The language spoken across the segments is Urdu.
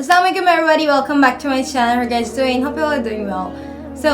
Assalamualaikum everybody, welcome back to my channel. How are you guys doing? Hope you all are doing well. So,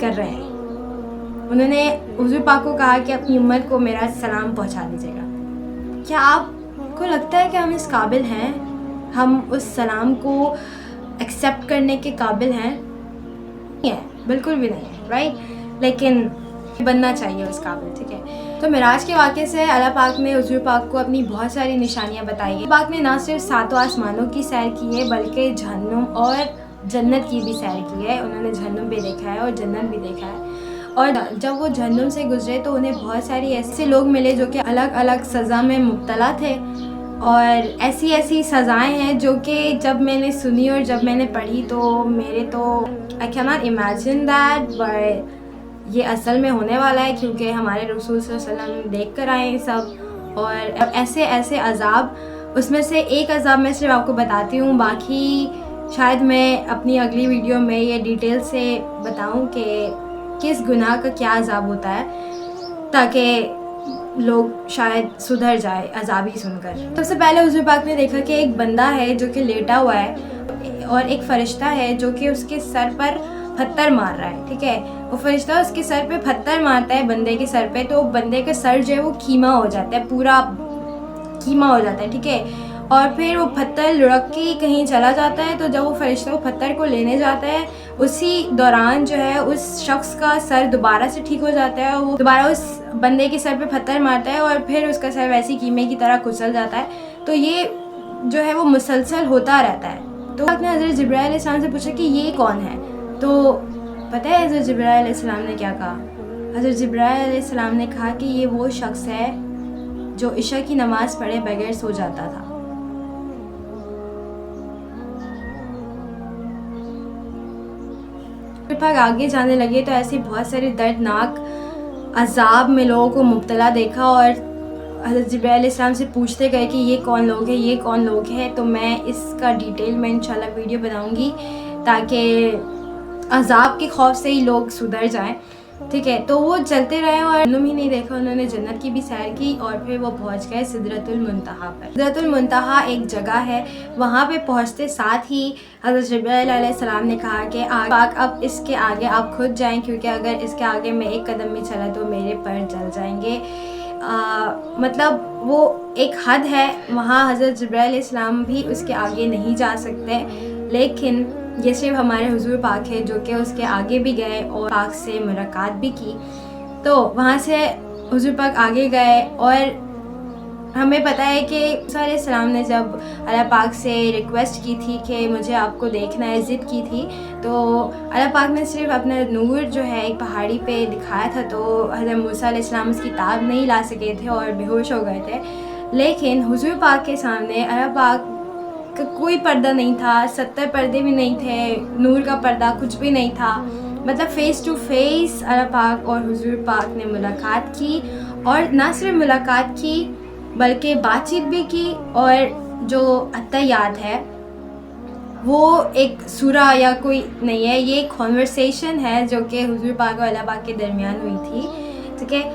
کر رہے ہیں. انہوں نے حضور پاک کو کہا کہ اپنی امت کو میرا سلام پہنچا دیجیے گا. کیا آپ کو لگتا ہے کہ ہم اس قابل ہیں؟ ہم اس سلام کو ایکسیپٹ کرنے کے قابل ہیں؟ نہیں ہے، بالکل بھی نہیں ہے، رائٹ؟ لیکن بننا چاہیے اس قابل. ٹھیک ہے. تو معراج کے واقعے سے اللہ پاک نے حضور پاک کو اپنی بہت ساری نشانیاں بتائی ہیں. پاک نے نہ صرف ساتوں آسمانوں کی سیر کی ہے بلکہ جہنم اور جنت کی بھی سیر کی ہے. انہوں نے جہنم بھی دیکھا ہے اور جنت بھی دیکھا ہے. اور جب وہ جہنم سے گزرے تو انہیں بہت ساری ایسے لوگ ملے جو کہ الگ الگ سزا میں مبتلا تھے. اور ایسی سزائیں ہیں جو کہ جب میں نے سنی اور جب میں نے پڑھی تو میرے تو I cannot imagine that, but یہ اصل میں ہونے والا ہے کیونکہ ہمارے رسول صلی اللہ علیہ وسلم دیکھ کر آئے ہیں سب. اور ایسے عذاب، اس میں سے ایک عذاب میں صرف آپ کو بتاتی ہوں، باقی شاید میں اپنی اگلی ویڈیو میں یہ ڈیٹیل سے بتاؤں کہ کس گناہ کا کیا عذاب ہوتا ہے، تاکہ لوگ شاید سدھر جائے عذاب ہی سن کر. سب سے پہلے حضور پاک نے دیکھا کہ ایک بندہ ہے جو کہ لیٹا ہوا ہے اور ایک فرشتہ ہے جو کہ اس کے سر پر پتھر مار رہا ہے. ٹھیک ہے. وہ فرشتہ اس کے سر پہ پتھر مارتا ہے بندے کے سر پہ، تو بندے کا سر جو ہے وہ کیما ہو جاتا ہے، پورا کیما ہو جاتا ہے. ٹھیک ہے. اور پھر وہ پتھر لڑک کے کہیں چلا جاتا ہے. تو جب وہ فرشتہ وہ پتھر کو لینے جاتا ہے اسی دوران جو ہے اس شخص کا سر دوبارہ سے ٹھیک ہو جاتا ہے اور وہ دوبارہ اس بندے کے سر پہ پتھر مارتا ہے اور پھر اس کا سر ویسی کیمے کی طرح کچل جاتا ہے. تو یہ جو ہے وہ مسلسل ہوتا رہتا ہے. تو آپ نے حضرت جبرائیل علیہ السلام سے پوچھا کہ یہ کون ہے؟ تو پتہ ہے حضرت جبرائیل علیہ السلام نے کیا کہا؟ حضرت جبرائیل علیہ السلام نے کہا کہ یہ وہ شخص ہے جو عشاء کی نماز پڑھے بغیر سو جاتا تھا. پھر آگے جانے لگے تو ایسے بہت سارے دردناک عذاب میں لوگوں کو مبتلا دیکھا اور حضرت جبرائیل علیہ السلام سے پوچھتے گئے کہ یہ کون لوگ ہیں، یہ کون لوگ ہیں. تو میں اس کا ڈیٹیل میں انشاءاللہ ویڈیو بناؤں گی تاکہ عذاب کے خوف سے ہی لوگ سدھر جائیں. ٹھیک ہے. تو وہ چلتے رہے اور جہنم ہی نہیں دیکھا، انہوں نے جنت کی بھی سیر کی اور پھر وہ پہنچ گئے سدرۃ المنتہا پر. سدرۃ المنتہا ایک جگہ ہے، وہاں پہ پہنچتے ساتھ ہی حضرت جبرائیل علیہ السلام نے کہا کہ پاک اب اس کے آگے آپ خود جائیں، کیونکہ اگر اس کے آگے میں ایک قدم بھی چلا تو میرے پر جل جائیں گے. مطلب وہ ایک حد ہے، وہاں حضرت جبرائیل علیہ السلام بھی اس کے آگے نہیں جا سکتے. لیکن یہ صرف ہمارے حضور پاک ہے جو کہ اس کے آگے بھی گئے اور پاک سے ملاقات بھی کی. تو وہاں سے حضور پاک آگے گئے اور ہمیں پتہ ہے کہ موسیٰ علیہ السلام نے جب اللہ پاک سے ریکویسٹ کی تھی کہ مجھے آپ کو دیکھنا ہے، ضد کی تھی، تو اللہ پاک نے صرف اپنا نور جو ہے ایک پہاڑی پہ دکھایا تھا. تو حضرت موسیٰ علیہ السلام اس کی تاب نہیں لا سکے تھے اور بے ہوش ہو گئے تھے. لیکن حضور پاک کے سامنے اللہ پاک کا کوئی پردہ نہیں تھا، 70 پردے بھی نہیں تھے، نور کا پردہ کچھ بھی نہیں تھا. مطلب فیس ٹو فیس اللہ پاک اور حضور پاک نے ملاقات کی، اور نہ صرف ملاقات کی بلکہ بات چیت بھی کی. اور جو اتحیات ہے وہ ایک سورہ یا کوئی نہیں ہے، یہ ایک کانورسیشن ہے جو کہ حضور پاک اور اللہ پاک کے درمیان ہوئی تھی. ٹھیک ہے.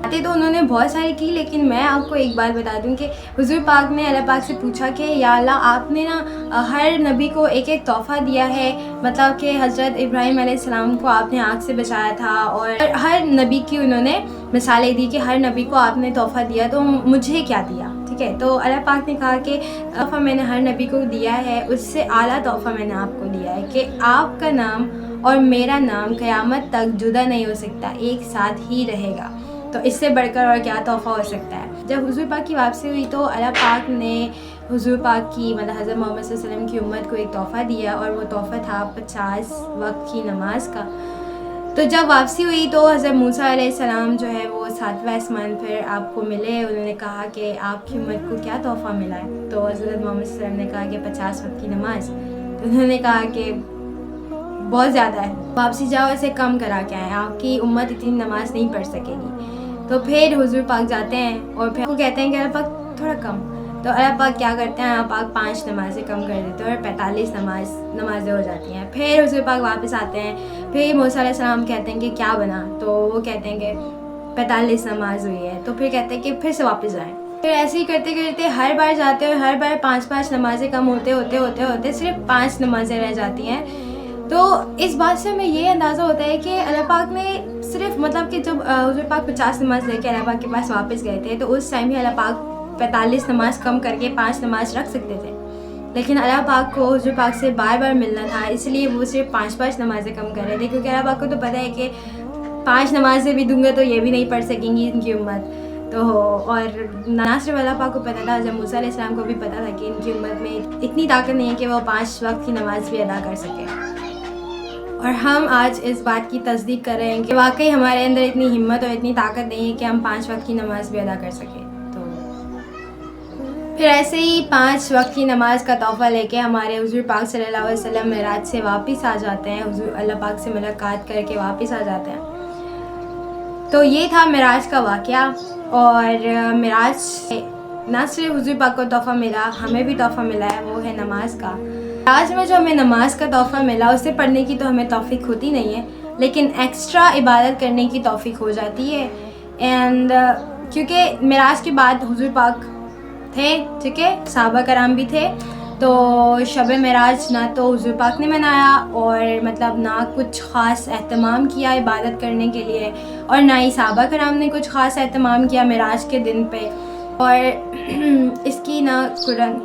باتیں تو انہوں نے بہت ساری کی، لیکن میں آپ کو ایک بات بتا دوں کہ حضور پاک نے اللہ پاک سے پوچھا کہ یا اللہ آپ نے نا ہر نبی کو ایک ایک تحفہ دیا ہے. مطلب کہ حضرت ابراہیم علیہ السلام کو آپ نے آگ سے بچایا تھا اور ہر نبی کی انہوں نے مثالیں دی کہ ہر نبی کو آپ نے تحفہ دیا، تو مجھے کیا دیا؟ ٹھیک ہے. تو اللہ پاک نے کہا کہ تحفہ میں نے ہر نبی کو دیا ہے، اس سے اعلیٰ تحفہ میں نے آپ کو دیا ہے کہ آپ کا نام اور میرا نام قیامت تک جدا نہیں ہو سکتا، ایک ساتھ ہی رہے گا. تو اس سے بڑھ کر اور کیا تحفہ ہو سکتا ہے؟ جب حضور پاک کی واپسی ہوئی تو اللہ پاک نے حضور پاک کی مطلب حضرت محمد صلی اللہ علیہ وسلم کی امت کو ایک تحفہ دیا، اور وہ تحفہ تھا 50 وقت کی نماز کا. تو جب واپسی ہوئی تو حضرت موسیٰ علیہ السلام جو ہے وہ 7ویں آسمان پر آپ کو ملے. انہوں نے کہا کہ آپ کی امت کو کیا تحفہ ملا ہے؟ تو حضرت محمد صلی اللہ علیہ وسلم نے کہا کہ 50 وقت کی نماز. تو انہوں نے کہا کہ بہت زیادہ ہے، واپسی جاؤ اسے کم کرا کے آئیں، آپ کی امت اتنی نماز نہیں پڑھ سکے گی. تو پھر حضور پاک جاتے ہیں اور پھر وہ کہتے ہیں کہ اللہ پاک تھوڑا کم. تو اللہ پاک کیا کرتے ہیں؟ اللہ پاک 5 نمازیں کم کر دیتے ہیں اور 45 نمازیں ہو جاتی ہیں. پھر حضور پاک واپس آتے ہیں. پھر موسیٰ علیہ السلام کہتے ہیں کہ کیا بنا؟ تو وہ کہتے ہیں کہ 45 نماز ہوئی ہے. تو پھر کہتے ہیں کہ پھر سے واپس جائیں. پھر ایسے ہی کرتے کرتے ہر بار جاتے ہیں اور ہر بار 5 نمازیں کم ہوتے صرف 5 نمازیں رہ جاتی ہیں. تو اس بات سے ہمیں یہ اندازہ ہوتا ہے کہ اللہ پاک نے صرف مطلب کہ جب حضور پاک 50 نماز لے کے اللہ پاک کے پاس واپس گئے تھے تو اس ٹائم ہی اللہ پاک 45 نماز کم کر کے 5 نماز رکھ سکتے تھے، لیکن اللہ پاک کو حضور پاک سے بار بار ملنا تھا، اس لیے وہ صرف 5 نمازیں کم کر رہے تھے، کیونکہ اللہ پاک کو تو پتہ ہے کہ 5 نمازیں بھی دوں گے تو یہ بھی نہیں پڑھ سکیں گی ان کی امت. تو اور نہ صرف اللہ پاک کو پتہ تھا، جب موسیٰ علیہ السلام کو بھی پتہ تھا کہ ان کی امت میں اتنی طاقت نہیں ہے کہ وہ 5 وقت کی نماز بھی ادا کر سکے. اور ہم آج اس بات کی تصدیق کر رہے ہیں کہ واقعی ہمارے اندر اتنی ہمت اور اتنی طاقت نہیں ہے کہ ہم 5 وقت کی نماز بھی ادا کر سکیں. تو پھر ایسے ہی 5 وقت کی نماز کا تحفہ لے کے ہمارے حضور پاک صلی اللہ علیہ وسلم معراج سے واپس آ جاتے ہیں، حضور اللہ پاک سے ملاقات کر کے واپس آ جاتے ہیں. تو یہ تھا معراج کا واقعہ. اور معراج نہ صرف حضور پاک کو تحفہ ملا، ہمیں بھی تحفہ ملا ہے، وہ ہے نماز کا. آج میں جو ہمیں نماز کا تحفہ ملا اسے پڑھنے کی تو ہمیں توفیق ہوتی نہیں ہے، لیکن ایکسٹرا عبادت کرنے کی توفیق ہو جاتی ہے. اینڈ کیونکہ معراج کے بعد حضور پاک تھے، ٹھیک ہے، صحابہ کرام بھی تھے، تو شب معراج نہ تو حضور پاک نے منایا اور مطلب نہ کچھ خاص اہتمام کیا عبادت کرنے کے لیے، اور نہ ہی صحابہ کرام نے کچھ خاص اہتمام کیا معراج کے دن پہ. اور اس کی نہ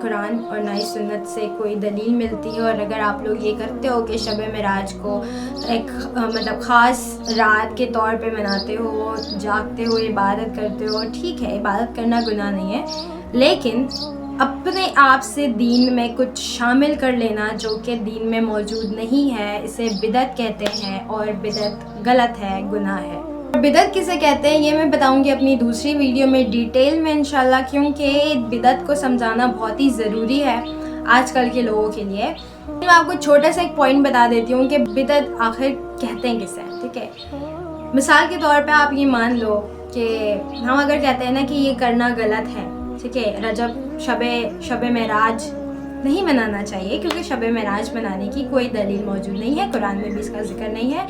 قرآن اور نہ ہی سنت سے کوئی دلیل ملتی ہے. اور اگر آپ لوگ یہ کرتے ہو کہ شب معراج کو ایک مطلب خاص رات کے طور پہ مناتے ہو، جاگتے ہو، عبادت کرتے ہو، ٹھیک ہے، عبادت کرنا گناہ نہیں ہے، لیکن اپنے آپ سے دین میں کچھ شامل کر لینا جو کہ دین میں موجود نہیں ہے، اسے بدعت کہتے ہیں، اور بدعت غلط ہے، گناہ ہے. بدعت کسے کہتے ہیں یہ میں بتاؤں گی اپنی دوسری ویڈیو میں ڈیٹیل میں انشاءاللہ، کیونکہ بدعت کو سمجھانا بہت ہی ضروری ہے آج کل کے لوگوں کے لیے. میں آپ کو چھوٹا سا ایک پوائنٹ بتا دیتی ہوں کہ بدعت آخر کہتے ہیں کسے، ٹھیک ہے. مثال کے طور پہ آپ یہ مان لو کہ ہم اگر کہتے ہیں نا کہ یہ کرنا غلط ہے، ٹھیک ہے، رجب شب معراج نہیں منانا چاہیے کیونکہ شب معراج منانے کی کوئی دلیل موجود نہیں ہے، قرآن میں بھی اس کا ذکر نہیں ہے،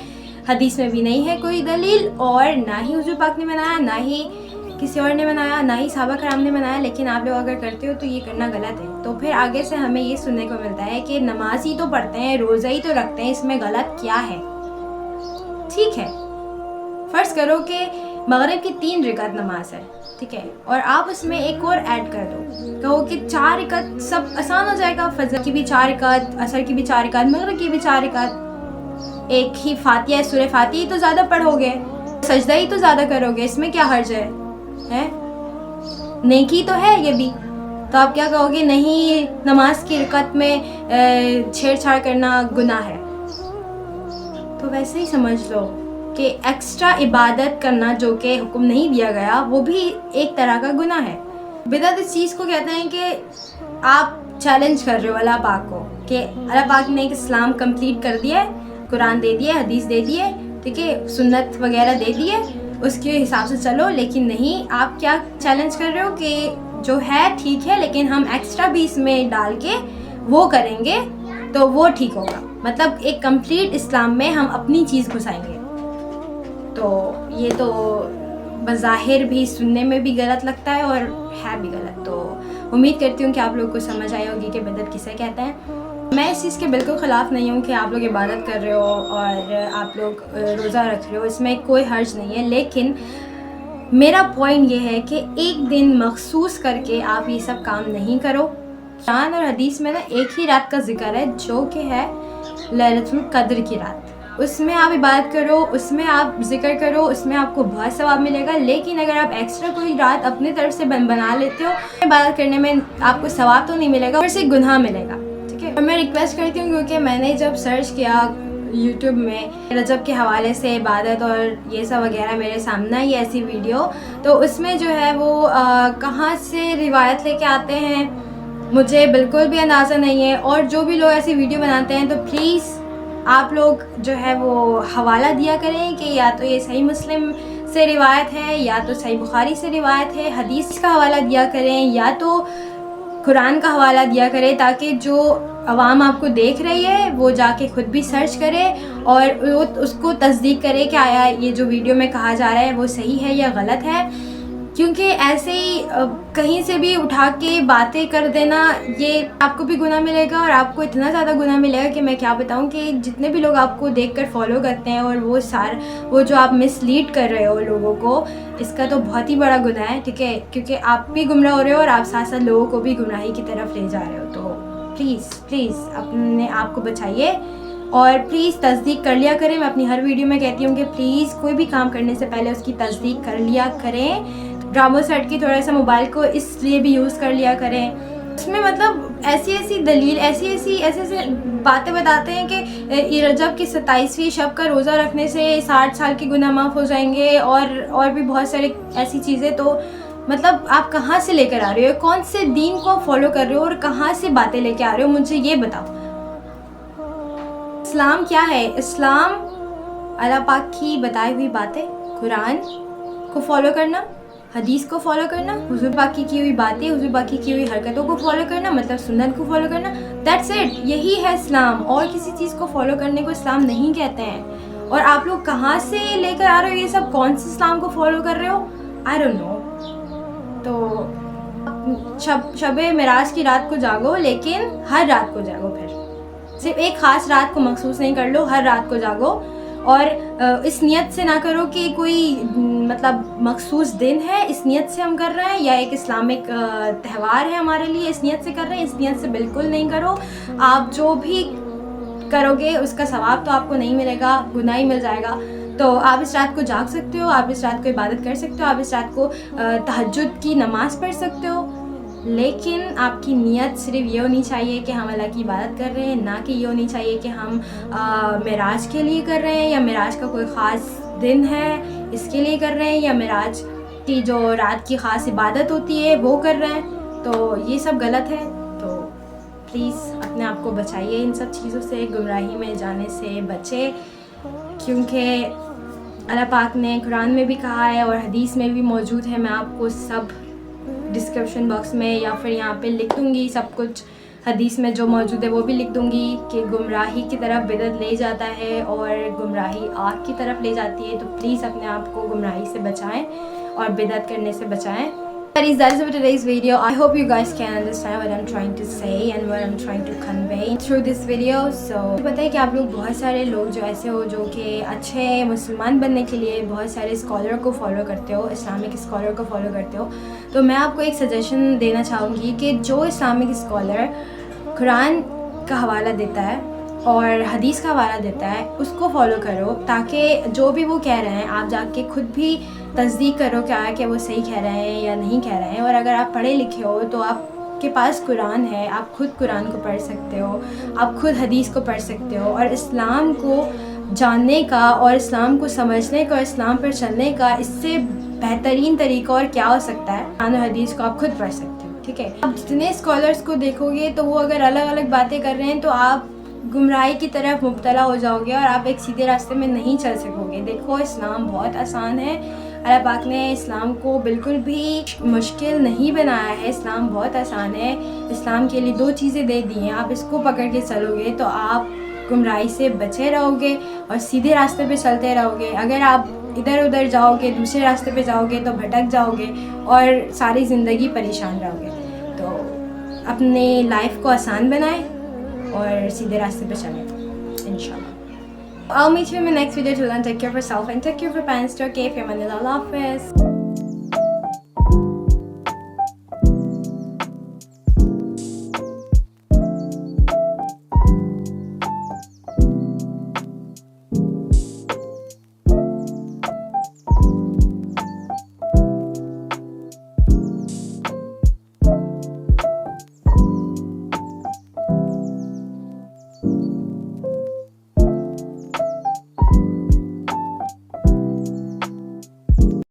حدیث میں بھی نہیں ہے کوئی دلیل، اور نہ ہی حضور پاک نے منایا، نہ ہی کسی اور نے منایا، نہ ہی صحابہ کرام نے منایا، لیکن آپ لوگ اگر کرتے ہو تو یہ کرنا غلط ہے. تو پھر آگے سے ہمیں یہ سننے کو ملتا ہے کہ نماز ہی تو پڑھتے ہیں، روزہ ہی تو رکھتے ہیں، اس میں غلط کیا ہے؟ ٹھیک ہے، فرض کرو کہ مغرب کی 3 رکعت نماز ہے، ٹھیک ہے، اور آپ اس میں ایک اور ایڈ کر دو، کہو کہ 4 رکعت، سب آسان ہو جائے گا، فجر کی بھی 4 رکعت، عصر کی بھی 4 رکعت، مغرب کی بھی 4 رکعت، ایک ہی فاتحہ، سورہ فاتحہ ہی تو زیادہ پڑھو گے، سجدہ ہی تو زیادہ کرو گے، اس میں کیا حرج ہے؟ نیکی تو ہے یہ بھی. تو آپ کیا کہو گے؟ نہیں، نماز کی رکعت میں چھیڑ چھاڑ کرنا گناہ ہے. تو ویسے ہی سمجھ لو کہ ایکسٹرا عبادت کرنا جو کہ حکم نہیں دیا گیا وہ بھی ایک طرح کا گناہ ہے. بدعت اس چیز کو کہتے ہیں کہ آپ چیلنج کر رہے ہو اللہ پاک کو کہ اللہ پاک نے ایک اسلام کمپلیٹ کر دیا ہے، قرآن دے دیے، حدیث دے دیے، ٹھیک ہے، سنت وغیرہ دے دیے، اس کے حساب سے چلو، لیکن نہیں، آپ کیا چیلنج کر رہے ہو کہ جو ہے ٹھیک ہے لیکن ہم ایکسٹرا بھی اس میں ڈال کے وہ کریں گے تو وہ ٹھیک ہوگا. مطلب ایک کمپلیٹ اسلام میں ہم اپنی چیز گھسائیں گے. تو یہ تو بظاہر بھی سننے میں بھی غلط لگتا ہے اور ہے بھی غلط. تو امید کرتی ہوں کہ آپ لوگ کو سمجھ آئی ہوگی کہ بدعت کسے کہتے ہیں. میں اس چیز کے بالکل خلاف نہیں ہوں کہ آپ لوگ عبادت کر رہے ہو اور آپ لوگ روزہ رکھ رہے ہو، اس میں کوئی حرج نہیں ہے، لیکن میرا پوائنٹ یہ ہے کہ ایک دن مخصوص کر کے آپ یہ سب کام نہیں کرو. قرآن اور حدیث میں نا ایک ہی رات کا ذکر ہے جو کہ ہے لیلۃ القدر کی رات. اس میں آپ عبادت کرو، اس میں آپ ذکر کرو، اس میں آپ کو بہت ثواب ملے گا. لیکن اگر آپ ایکسٹرا کوئی رات اپنی طرف سے بنا لیتے ہو، عبادت کرنے میں آپ کو ثواب تو نہیں ملے گا، اور سے گناہ ملے گا. ٹھیک ہے، اور میں ریکویسٹ کرتی ہوں کیونکہ میں نے جب سرچ کیا یوٹیوب میں رجب کے حوالے سے عبادت اور یہ سب وغیرہ میرے سامنے آئی ایسی ویڈیو، تو اس میں جو ہے وہ کہاں سے روایت لے کے آتے ہیں مجھے بالکل بھی اندازہ نہیں ہے. اور جو بھی لوگ ایسی ویڈیو بناتے ہیں تو پلیز آپ لوگ جو ہے وہ حوالہ دیا کریں کہ یا تو یہ صحیح مسلم سے روایت ہے یا تو صحیح بخاری سے روایت ہے، حدیث کا حوالہ دیا کریں یا تو قرآن کا حوالہ دیا کرے، تاکہ جو عوام آپ کو دیکھ رہی ہے وہ جا کے خود بھی سرچ کرے اور اس کو تصدیق کرے کہ آیا یہ جو ویڈیو میں کہا جا رہا ہے وہ صحیح ہے یا غلط ہے. کیونکہ ایسے ہی کہیں سے بھی اٹھا کے باتیں کر دینا، یہ آپ کو بھی گناہ ملے گا اور آپ کو اتنا زیادہ گناہ ملے گا کہ میں کیا بتاؤں. کہ جتنے بھی لوگ آپ کو دیکھ کر فالو کرتے ہیں اور وہ جو آپ مس لیڈ کر رہے ہو لوگوں کو، اس کا تو بہت ہی بڑا گناہ ہے. ٹھیک ہے، کیونکہ آپ بھی گمراہ ہو رہے ہو اور آپ ساتھ ساتھ لوگوں کو بھی گمراہی کی طرف لے جا رہے ہو. تو پلیز اپنے آپ کو بچائیے اور پلیز تصدیق کر لیا کریں. میں اپنی ہر ویڈیو میں کہتی ہوں کہ پلیز کوئی بھی کام کرنے سے پہلے اس کی تصدیق کر لیا کریں. ڈراموں سے ہٹ کے تھوڑا سا موبائل کو اس لیے بھی یوز کر لیا کریں. اس میں مطلب ایسی دلیل ایسے باتیں بتاتے ہیں کہ رجب کی 27ویں شب کا روزہ رکھنے سے 60 سال کے گناہ معاف ہو جائیں گے اور بھی بہت سارے ایسی چیزیں. تو مطلب آپ کہاں سے لے کر آ رہے ہو؟ کون سے دین کو فالو کر رہے ہو اور کہاں سے باتیں لے کے آ رہے ہو؟ مجھے یہ بتاؤ. اسلام کیا ہے؟ اسلام اللہ پاک کی بتائی ہوئی باتیں، قرآن کو فالو کرنا، حدیث کو فالو کرنا، حضور پاک کی ہوئی باتیں، حضور پاک کی ہوئی حرکتوں کو فالو کرنا، مطلب سنت کو فالو کرنا. That's it. یہی ہے اسلام. اور کسی چیز کو فالو کرنے کو اسلام نہیں کہتے ہیں. اور آپ لوگ کہاں سے لے کر آ رہے ہو یہ سب؟ کون سے اسلام کو فالو کر رہے ہو؟ I don't know. تو شب معراج کی رات کو جاگو، لیکن ہر رات کو جاگو. پھر صرف ایک خاص رات کو مخصوص نہیں کر لو، ہر رات کو جاگو. اور اس نیت سے نہ کرو کہ کوئی مطلب مخصوص دن ہے اس نیت سے ہم کر رہے ہیں، یا ایک اسلامک تہوار ہے ہمارے لیے اس نیت سے کر رہے ہیں. اس نیت سے بالکل نہیں کرو. آپ جو بھی کرو گے اس کا ثواب تو آپ کو نہیں ملے گا، گناہ ہی مل جائے گا. تو آپ اس رات کو جاگ سکتے ہو، آپ اس رات کو عبادت کر سکتے ہو، آپ اس رات کو تہجد کی نماز پڑھ سکتے ہو، لیکن آپ کی نیت صرف یہ ہونی چاہیے کہ ہم اللہ کی عبادت کر رہے ہیں، نہ کہ یہ ہونی چاہیے کہ ہم معراج کے لیے کر رہے ہیں، یا معراج کا کوئی خاص دن ہے اس کے لیے کر رہے ہیں، یا معراج کی جو رات کی خاص عبادت ہوتی ہے وہ کر رہے ہیں. تو یہ سب غلط ہے. تو پلیز اپنے آپ کو بچائیے ان سب چیزوں سے، گمراہی میں جانے سے بچے. کیونکہ اللہ پاک نے قرآن میں بھی کہا ہے اور حدیث میں بھی موجود ہے. میں آپ کو سب ڈسکرپشن باکس میں یا پھر یہاں پہ لکھ دوں گی سب کچھ. حدیث میں جو موجود ہے وہ بھی لکھ دوں گی کہ گمراہی کی طرف بدعت لے جاتا ہے اور گمراہی آگ کی طرف لے جاتی ہے. تو پلیز اپنے آپ کو گمراہی سے بچائیں اور بدعت کرنے سے بچائیں. That is it for today's video. I hope you guys can understand what I'm trying to say and what I'm trying to convey through this video. So پتہ ہے کہ آپ لوگ بہت سارے لوگ جو ایسے ہو جو کہ اچھے مسلمان بننے کے لیے بہت سارے اسکالر کو فالو کرتے ہو، اسلامک اسکالر کو فالو کرتے ہو. تو میں آپ کو ایک سجیشن دینا چاہوں گی کہ جو اسلامک اسکالر قرآن کا حوالہ دیتا ہے اور حدیث کا حوالہ دیتا ہے اس کو فالو کرو، تاکہ جو بھی وہ کہہ رہے ہیں آپ جا کے خود بھی تصدیق کرو کہ وہ صحیح کہہ رہے ہیں یا نہیں کہہ رہے ہیں. اور اگر آپ پڑھے لکھے ہو تو آپ کے پاس قرآن ہے، آپ خود قرآن کو پڑھ سکتے ہو، آپ خود حدیث کو پڑھ سکتے ہو. اور اسلام کو جاننے کا اور اسلام کو سمجھنے کا اور اسلام پر چلنے کا اس سے بہترین طریقہ اور کیا ہو سکتا ہے؟ قرآن و حدیث کو آپ خود پڑھ سکتے ہو. ٹھیک ہے، آپ جتنے اسکالرس کو دیکھو گے تو وہ اگر الگ الگ باتیں کر رہے ہیں تو آپ گمراہی کی طرف مبتلا ہو جاؤ گے اور آپ ایک سیدھے راستے میں نہیں چل سکو گے. دیکھو اسلام بہت آسان ہے. اللہ پاک نے اسلام کو بالکل بھی مشکل نہیں بنایا ہے. اسلام بہت آسان ہے. اسلام کے لیے 2 چیزیں دے دی ہیں، آپ اس کو پکڑ کے چلو گے تو آپ گمراہی سے بچے رہو گے اور سیدھے راستے پہ چلتے رہو گے. اگر آپ ادھر ادھر جاؤ گے، دوسرے راستے پہ جاؤ گے تو بھٹک جاؤ گے اور ساری زندگی پریشان رہو گے. تو اپنے لائف کو آسان بنائیں اور سیدھے راستے پہ چلیں انشاءاللہ. I'll meet you in my next video. Till then, take care of yourself and take care of your parents. Okay, if you're Manila, Allah Hafiz.